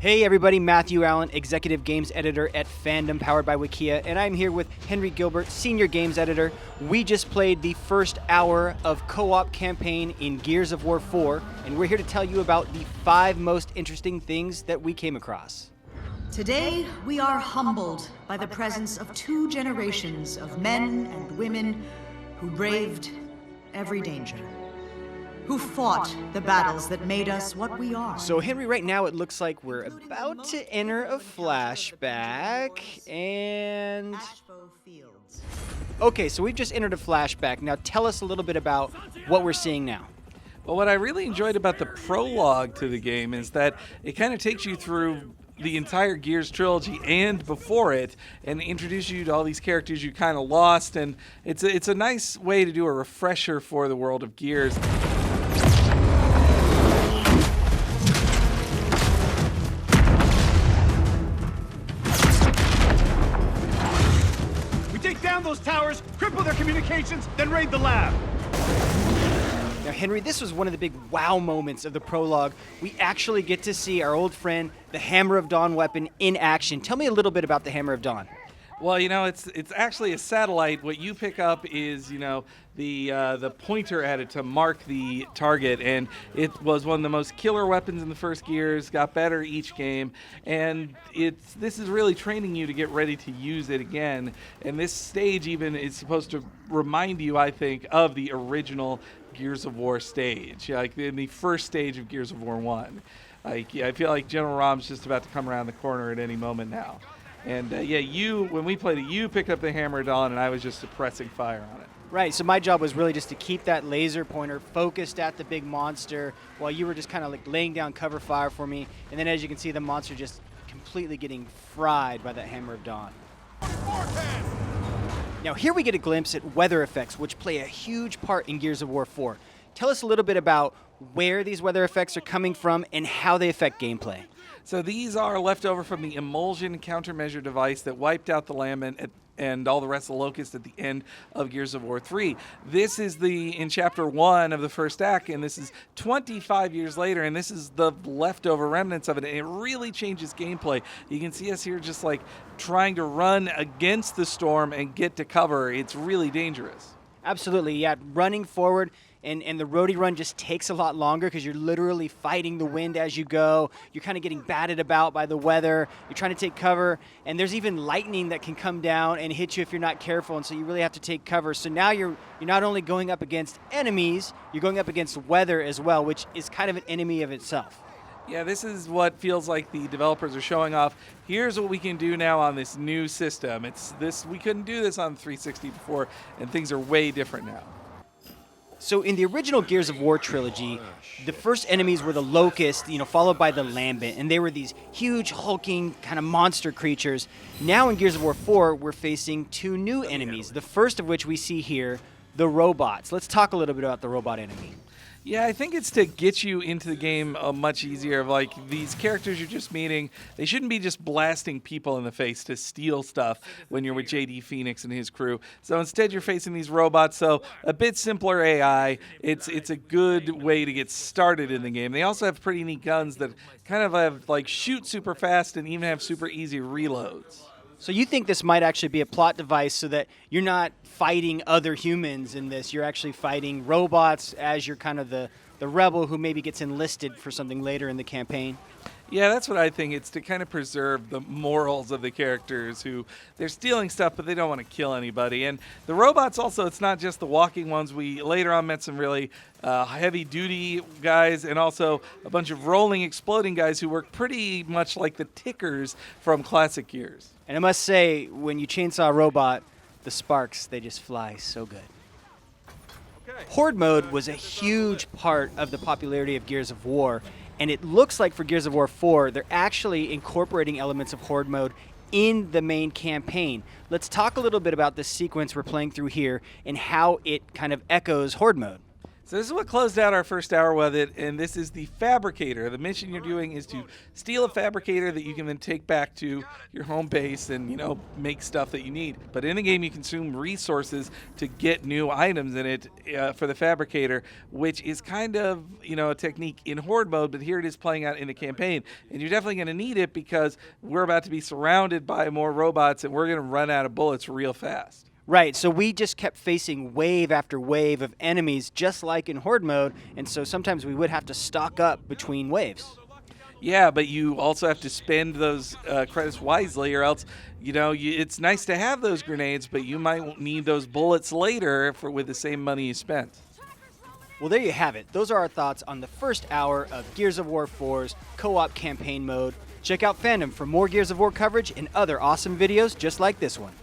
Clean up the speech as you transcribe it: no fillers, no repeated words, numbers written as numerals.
Hey everybody, Matthew Allen, Executive Games Editor at Fandom, powered by Wikia, and I'm here with Henry Gilbert, Senior Games Editor. We just played the first hour of co-op campaign in Gears of War 4, and we're here to tell you about the 5 most interesting things that we came across. Today, we are humbled by the presence of 2 generations of men and women who braved every danger, who fought the battles that made us what we are. So Henry, right now it looks like we're about to enter a flashback, and... Okay, so we've just entered a flashback. Now tell us a little bit about what we're seeing now. Well, what I really enjoyed about the prologue to the game is that it kind of takes you through the entire Gears trilogy and before it, and introduce you to all these characters you kind of lost, and it's a nice way to do a refresher for the world of Gears. We take down those towers, cripple their communications, then raid the lab. Now, Henry, this was one of the big wow moments of the prologue. We actually get to see our old friend, the Hammer of Dawn weapon, in action. Tell me a little bit about the Hammer of Dawn. Well, you know, it's actually a satellite. What you pick up is, you know, the pointer at it to mark the target, and it was one of the most killer weapons in the first Gears. Got better each game, and this is really training you to get ready to use it again. And this stage even is supposed to remind you, I think, of the original Gears of War stage, like in the first stage of Gears of War 1. Like, I feel like General Rom's just about to come around the corner at any moment now. And when we played it, you picked up the Hammer of Dawn, and I was just suppressing fire on it. Right, so my job was really just to keep that laser pointer focused at the big monster while you were just kind of like laying down cover fire for me. And then as you can see, the monster just completely getting fried by that Hammer of Dawn. Now here we get a glimpse at weather effects, which play a huge part in Gears of War 4. Tell us a little bit about where these weather effects are coming from and how they affect gameplay. So these are left over from the emulsion countermeasure device that wiped out the Lambent and all the rest of the Locust at the end of Gears of War 3. This is in Chapter 1 of the first act, and this is 25 years later, and this is the leftover remnants of it, and it really changes gameplay. You can see us here just like trying to run against the storm and get to cover. It's really dangerous. Absolutely, yeah. Running forward and the roadie run just takes a lot longer because you're literally fighting the wind as you go. You're kind of getting batted about by the weather. You're trying to take cover, and there's even lightning that can come down and hit you if you're not careful, and so you really have to take cover. So now you're not only going up against enemies, you're going up against weather as well, which is kind of an enemy of itself. Yeah, this is what feels like the developers are showing off. Here's what we can do now on this new system. We couldn't do this on 360 before, and things are way different now. So in the original Gears of War trilogy, the first enemies were the Locust, followed by the Lambent, and they were these huge, hulking kind of monster creatures. Now in Gears of War 4, we're facing 2 new enemies, the first of which we see here, the robots. Let's talk a little bit about the robot enemy. Yeah, I think it's to get you into the game much easier. Like, these characters you're just meeting, they shouldn't be just blasting people in the face to steal stuff when you're with JD Phoenix and his crew. So instead you're facing these robots, so a bit simpler AI. It's a good way to get started in the game. They also have pretty neat guns that kind of have, like, shoot super fast and even have super easy reloads. So you think this might actually be a plot device so that you're not fighting other humans in this, you're actually fighting robots as you're kind of the rebel who maybe gets enlisted for something later in the campaign? Yeah, that's what I think. It's to kind of preserve the morals of the characters who they're stealing stuff, but they don't want to kill anybody. And the robots also, it's not just the walking ones. We later on met some really heavy-duty guys and also a bunch of rolling, exploding guys who work pretty much like the tickers from classic Gears. And I must say, when you chainsaw a robot, the sparks, they just fly so good. Horde Mode was a huge part of the popularity of Gears of War, and it looks like for Gears of War 4, they're actually incorporating elements of Horde Mode in the main campaign. Let's talk a little bit about this sequence we're playing through here and how it kind of echoes Horde Mode. So this is what closed out our first hour with it, and this is the Fabricator. The mission you're doing is to steal a Fabricator that you can then take back to your home base and, make stuff that you need. But in the game, you consume resources to get new items in it for the Fabricator, which is kind of, a technique in Horde mode, but here it is playing out in the campaign. And you're definitely going to need it because we're about to be surrounded by more robots, and we're going to run out of bullets real fast. Right, so we just kept facing wave after wave of enemies, just like in Horde mode, and so sometimes we would have to stock up between waves. Yeah, but you also have to spend those credits wisely, or else, it's nice to have those grenades, but you might need those bullets later with the same money you spent. Well, there you have it. Those are our thoughts on the first hour of Gears of War 4's co-op campaign mode. Check out Fandom for more Gears of War coverage and other awesome videos just like this one.